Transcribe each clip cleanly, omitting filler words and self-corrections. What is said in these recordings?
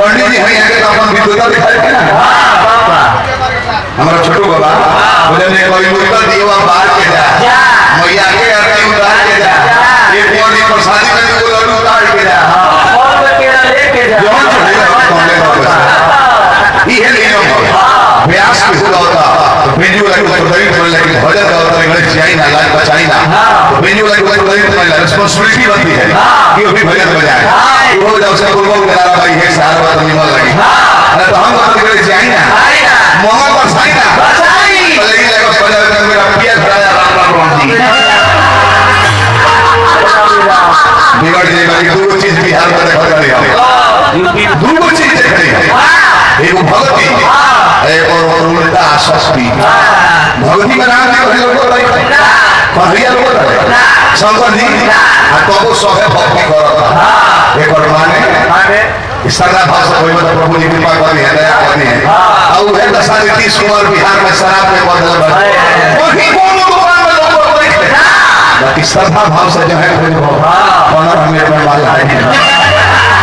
पंडित जी हैं आगे तो अपन विद्वता दिखाई के ना हमारा छोटू बाबा बोले ने कोई मुर्गा दिया बाहर के जा मैया के आरती उतार के जा एक और प्रसादी में को लड्डू उतार के जा और केला लेके जा जो चढ़ेगा कौन लेगा ये नियम है व्यास की होता तो बेंजू लाइक तो दही तो लेकिन भजन का होता है गणेश जी ना लाल बचाई ना तो बेंजू लाइक तो दही तो रिस्पांसिबिलिटी बनती है कि वो भी भजन बजाए वो जब से गुरु को करा भाई है सारा बात निमल लगी अरे तो हम बात गणेश जी ना मोहम्मद बसाई ना बचाई लेकिन लगा भजन में मेरा पिया खड़ा राम राम जी बिगड़ जाएगा ये दो चीज बिहार में देखा जा रही है दो चीज देख रही है एक भक्ति एक और उल्टा शक्ति भक्ति में नाम नहीं लोग को नहीं पहलिया लोग रहे शंकर जी तो वो सोहे भक्ति करता एक और माने सरदा भाव से कोई मतलब प्रभु जी कृपा करी है दया करी है और है दशा नीतीश कुमार बिहार में शराब में बदल रहा है वही कोनो दुकान में लोग बैठे बाकी श्रद्धा भाव से जो है कोई ऑनर हमें अपने वाले है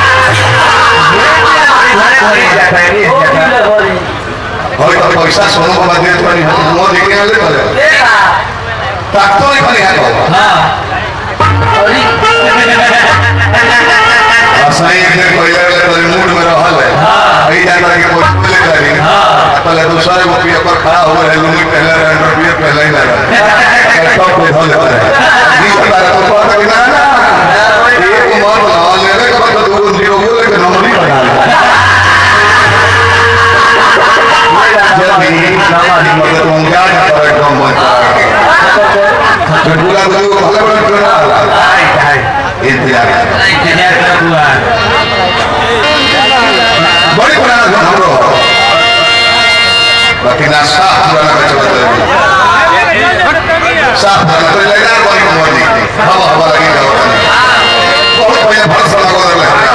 और पैसा सोनू को बात देते नहीं है वो देखने वाले बोले तक तो नहीं बने है हां असली एक दिन कोई ले मूड में रहल है यही जान के कोई ले करी पहले दूसरे वो पी पर खड़ा हुआ है लुंगी पहले रुपये पहले ही लगा सब कोई हो जाता है ये बात तो पता नहीं ना एक उम्र लगा लेने का तो दो जीरो बोले कि नंबर नहीं बना जल्दी नामा मतलब तुम क्या कर रहे हो मत बुला बुला को भले भले करना इंतजार कर हुआ बड़ी पुराना हमरो बाकी ना साफ पुराना का चलता है साफ पुराना तो लेना कोई मोदी हवा हवा लगेगा बहुत पहले भरोसा लगा रहा है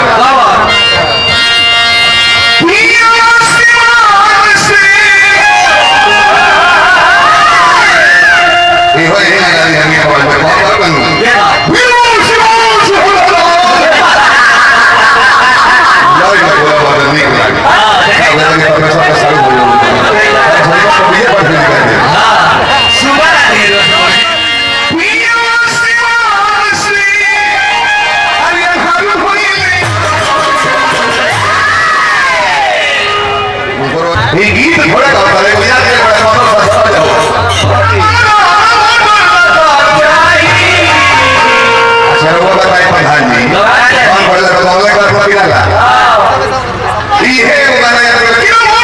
ये हो ये ना हमें कॉल पे बहुत बनू ये गीत थोड़ा गाता है याद है बड़ा मतलब सस्ता जाओ अच्छा वो बताइए प्रधान जी कौन बोले तो बोले का कोई ना ये है गाना याद है क्यों बोल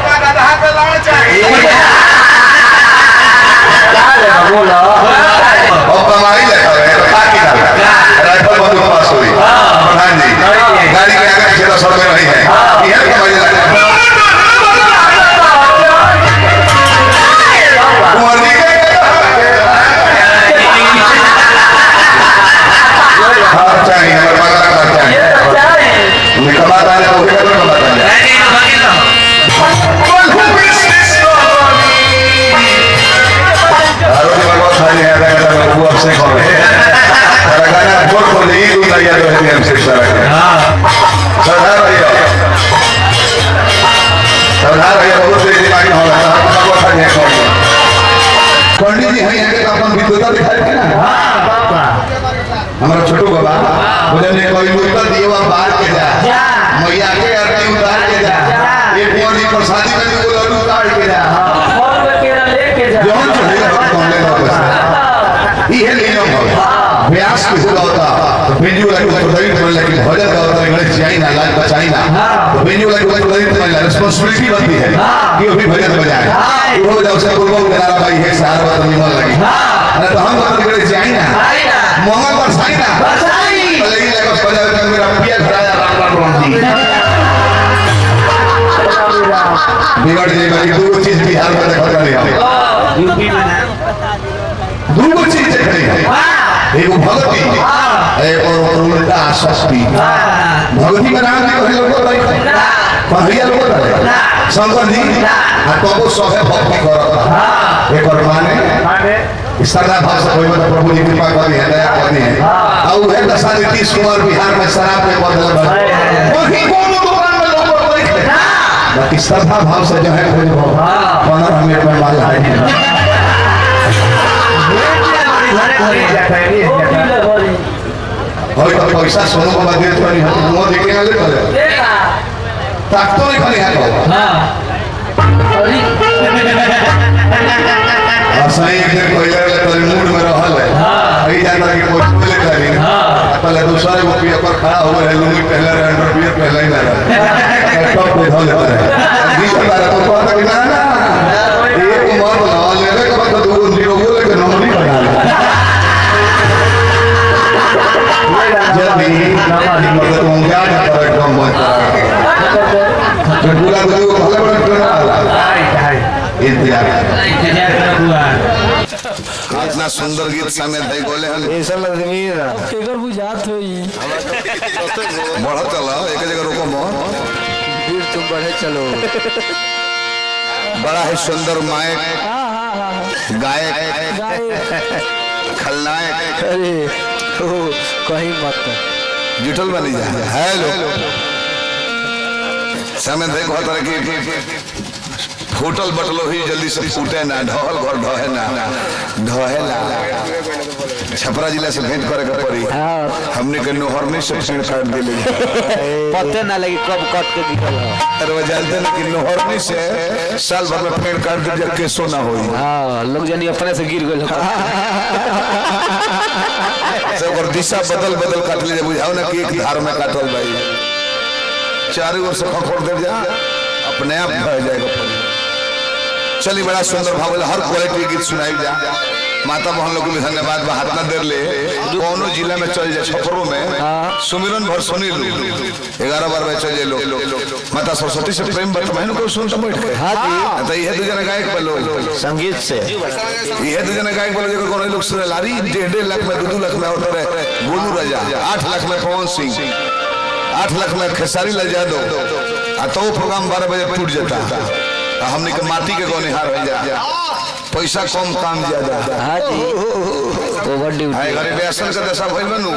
का दादा पे लाना चाहिए क्या बोला और कमाई लेता है ताकि ना राइफल बंदूक पास हुई प्रधान जी गाड़ी के आगे पीछे तो सड़क नहीं है ये कमाई लेता है कुंवर जी चाहिए हमारे बात चाहिए उनका बात आने तो उनका तो बात आने आरोग्य बाबा सारे हैं अगर वो आपसे कौन है गाना बोल बोल ये दूसरा याद है हमसे सारा हां सरदार भैया बहुत तेज दिमागी हो रहा है बाबा सारे हैं पंडित जी हैं आगे तो अपन विद्वता दिखाई के ना हमारा छोटू बाबा बोले ने कोई मुर्गा दिया बाहर के जा मैया के आरती उतार के जा एक और प्रसादी में को लड्डू उतार के जा और केला लेके जा जो चढ़ेगा कौन लेगा ये नियम है व्यास की होता तो बेंजू लाइक तो दही तो लेकिन भजन का होता है गणेश जी ना लाल बचाई ना तो बेंजू लाइक तो दही तो रिस्पांसिबिलिटी बनती है कि वो भी भजन बजाए वो जब से गुरु को करा भाई है सारा बात निमल लगी अरे तो हम बात गणेश जी ना मोहम्मद बसाई ना बचाई लेकिन लगा भजन में मेरा पिया खड़ा राम राम जी बिगड़ जाएगा ये दो चीज बिहार में देखा जा रही है दो चीज देख रही है एक भक्ति एक और उल्टा शक्ति भक्ति में नाम नहीं लोग को नहीं पहलिया लोग रहे शंकर जी तो वो सोहे भक्ति करता एक और माने श्रद्धा भाव से कोई मतलब प्रभु जी कृपा करनी है, दया करनी है। और वह दशा नीतीश कुमार बिहार में शराब के बदल वही कोनो दुकान में लोग कोई बाकी श्रद्धा भाव से जो है कोई 15 मिनट में माल है और तो पैसा सोनू बाबा दे तो नहीं है वो देखेंगे ले करे तक तो नहीं खाली है हां सही एक दिन कोई ले तो मूड में रहल है अभी जाता कि कोई ले करी पहले दूसरे वो पिया पर खड़ा हो गए लुंगी पहले अंडर पियर पहले ही ना टॉप पे धो लेता है बीच में बात तो पता कि ना एक उम्र ना लेने के बाद दो जीरो बोले के नंबर नहीं बना जब भी मतलब तुम क्या कर एकदम मत पूरा तो भले बड़े इंतजार इतना सुंदर गीत समय भाई बोले हम ऐसा लदमीर केकर बुझात होई बढ़ चला एक जगह रुको मोहन फिर तुम बढ़े चलो बड़ा ही सुंदर मायक गायक खलनायक अरे तो कहीं मत जुटल बनी जा हेलो समय भाई बहुत तरह की फूटल बटलो ही जल्दी से फूटे ना ढहल घर ढहे ना ढहेला छपरा जिला से भेंट करे के पड़ी हमने के नोहर में से पेड़ काट दिले पते ना लगी कब कट के निकल अरे वो जानते ना कि नोहर में से साल भर में पेड़ काट दे जब केसो ना होई हां लोग जानी अपने से गिर गए सब और दिशा बदल बदल काट ले बुझाओ ना कि एक धार में काटल भाई चारों ओर से खखोर दे जा अपने आप भर जाएगा चलिए बड़ा सुंदर भाव हर क्वालिटी गीत सुनाई जा माता बहन लोग भी धन्यवाद हाथ ना देर ले कोनो जिला में चल जाए छपरों में सुमिरन भर सुनी लो 11 बार में चल जाए लोग माता सरस्वती से प्रेम बट बहन को सुन तो बैठ हां जी तो ये दो जना गायक बोलो संगीत से ये दो जना गायक बोलो जो कोनो लोग सुने लारी 1.5 लाख में 2 लाख में होता है गोलू राजा 8 लाख में पवन सिंह 8 लाख में खेसारी लाल यादव आ तो प्रोग्राम 12 बजे टूट जाता हमने के माटी के गौनिहार हो जा पैसा कम काम ज्यादा हां जी ओवर ड्यूटी है घरे बेसन के दशा भइल बनू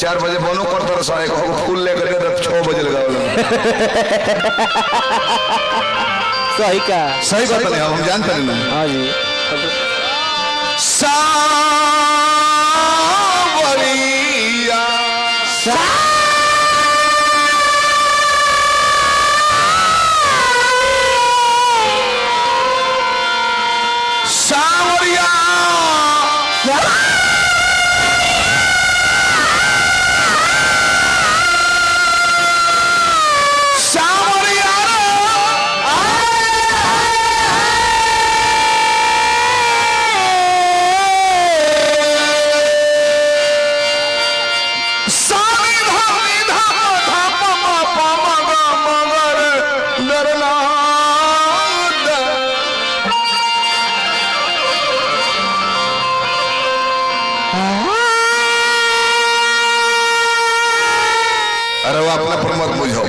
4 बजे बनो करत रहा एक फूल लेकर के 6 बजे लगावल सही का सही बात नहीं हम जानते नहीं हां जी सावरिया सावरिया अपना प्रमोद बुझो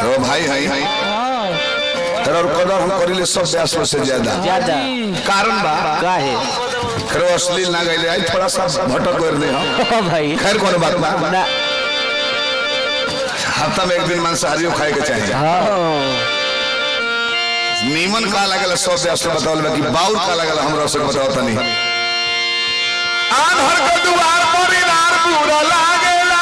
रो भाई है तेरा कदर हम करिले सब व्यास से ज्यादा कारण बा का है खरो अश्लील ना गइले आई थोड़ा सा भटक कर दे हम भाई खैर कोनो बात ना ना हफ्ता में एक दिन मांसाहारी खाए के चाहिए हां नीमन का लगल सब व्यास बतावल कि बाउर का लगल हमरा से बतावत नहीं आन हर के दुआर पर इनार पूरा लागेला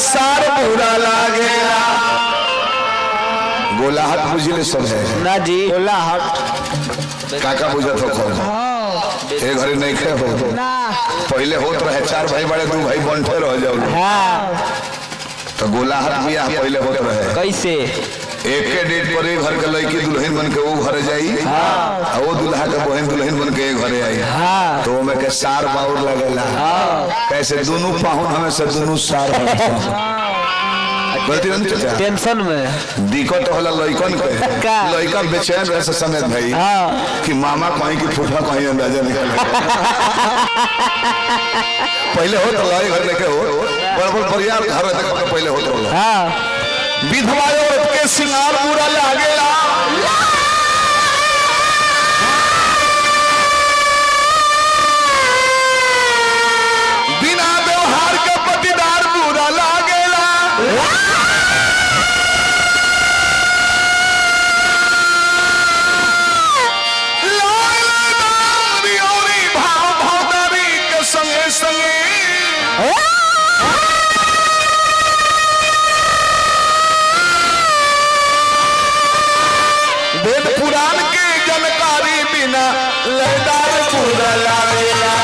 सार बुरा लागेला गोलाहट बुझले सब है ना जी गोलाहट काका बुझत हो कौन ए घरे नहीं खे हो ना पहले होत रहे 4 भाई बड़े 2 भाई बनते रह जाओ हां तो गोलाहट बियाह पहले होत रहे कैसे एक के डेट पर एक घर के लड़की दुल्हन बन के वो घर जाई और वो दुल्हा के बहन दुल्हन बन के एक घरे आई तो वो में के सार बाउर लगेला कैसे दोनों पाहुन हमें से दोनों सार गलती नहीं चाचा टेंशन में दिक्कत होला लइकन के लइका बेचैन रहे से समेत भाई कि मामा कहीं की फूफा कहीं अंदाजा निकल पहले हो तो लाई घर लेके हो बड़बड़ परिवार घर देख के पहले हो तो विधवा औरत के सिंगार पूरा लागेला बिना व्यवहार के पतिदार पूरा लागेला संगे संगे वेद पुराण के जानकारी बिना लहदार पूरा लागेला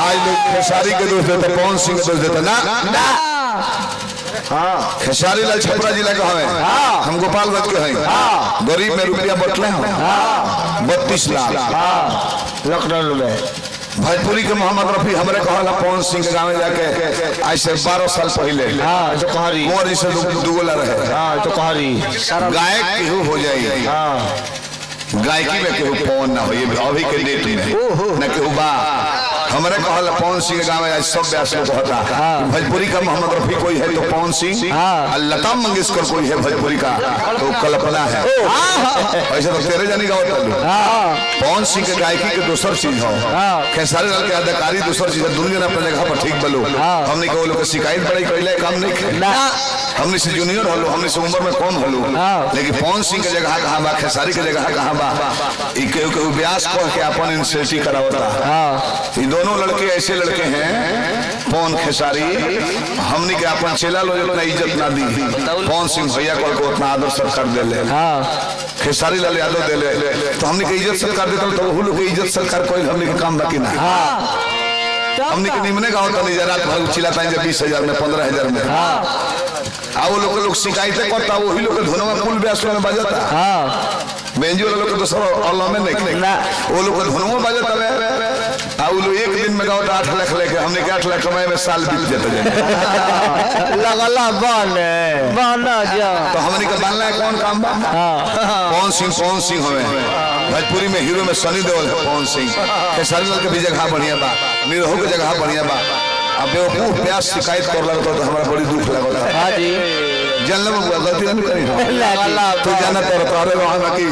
आज लोग खेसारी के दोष देते पवन सिंह के दोष देते ना हाँ खेसारी लाल छपरा जिला के हमें हम गोपालगंज के हैं गरीब में रुपया बटले हम 32 लाख लॉकडाउन में भोजपुरी के मोहम्मद रफी हमारे कहला पवन सिंह के गाँव जाके आज से 12 साल पहले तो कहरी मोर से दुगोला रहे तो कहरी गायक केहू हो जाए गायकी में केहू पवन ना हो अभी के डेट में न केहू बा हमारे कहला पवन सिंह गाँव आज सब व्यास लोग कहता भोजपुरी का मोहम्मद रफी कोई है तो पवन सिंह और लता मंगेशकर कोई है भोजपुरी का तो कल्पना है ऐसे तो तेरे जानी गाँव पवन सिंह के गायकी के दूसर चीज हो खेसारी लाल के अदाकारी दूसर चीज है दुनिया अपने जगह पर ठीक बोलो हमने को लोग शिकायत बड़ी कैले काम नहीं हमने से जूनियर हलो हमने से उम्र में कम हलो लेकिन पवन सिंह के जगह कहाँ बा खेसारी के जगह कहाँ बा केहू व्यास कह के अपन इंसल्टी करावता दोनों लड़के ऐसे लड़के हैं पवन खेसारी हमने के अपन चेला लोग उतना इज्जत ना दी पवन सिंह भैया को उतना आदर सत्कार दे ले खेसारी लाल यादव दे ले तो हमने के इज्जत सत्कार देते तो वो लोग के इज्जत सत्कार कोई हमने के काम बाकी ना हमने के निमने का होता नहीं जरा भर चिल्लाता है 20,000 में 15,000 में वो लोग शिकायतें करता वही लोग धुनवा कुल व्यास में बजाता बेंजी वाला लोग तो सब अल्लाह में नहीं वो लोग धुनवा बजाता वो लोग एक दिन में गाँव 8 लाख लेके हमने 8 लाख कमाए में साल बीत जाते लगला बन जा तो हमने का बनना है कौन काम बा पवन सिंह हमें भोजपुरी में हीरो में सनी देओल है पवन सिंह खेसारी लाल के भी जगह बढ़िया बा निरहु के जगह बढ़िया बा अब बेवकूफ प्यास शिकायत कर लगता तो हमारा बड़ी दुख लगता हाँ जी जानले में गलती नहीं करी तू जाना तो तोरे वहां बाकी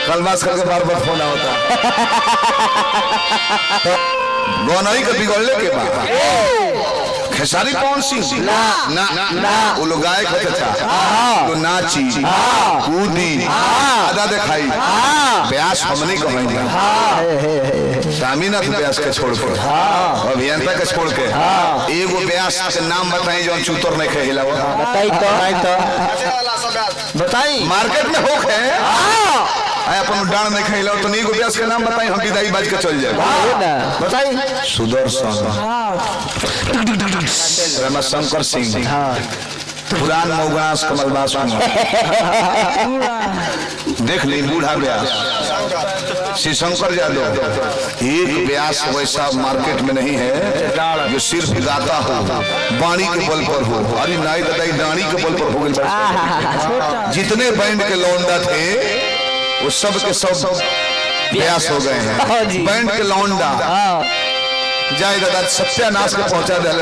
कलमास करके बार बार फोन होता गौनई के बिगड़ले के बाद खेसारी पवन सिंह ना वो लोग गायक होते था तो नाची कूदी आधा दिखाई ब्यास हमने कहेंगे स्वामीनाथ व्यास के छोड़ के अभियंता के छोड़ के एगो व्यास के नाम बताई जो चूतर नहीं खेला बताई मार्केट में हो है अपन डांड नहीं खेला तो नहीं व्यास के नाम बताई हम विदाई बाज के चल जाए बताई सुदर्शन रमाशंकर सिंह पुरान मौगास कमलदास देख ली बूढ़ा व्यास श्री शंकर यादव एक व्यास वैसा मार्केट में नहीं है जो सिर्फ गाता हो वाणी के बल पर हो अरे नाई दादाई डाणी के बल पर हो गए जितने बैंड के लौंडा थे वो सब के सब व्यास हो गए हैं बैंड के लौंडा जाए दादा सत्यानाश के पहुंचा दे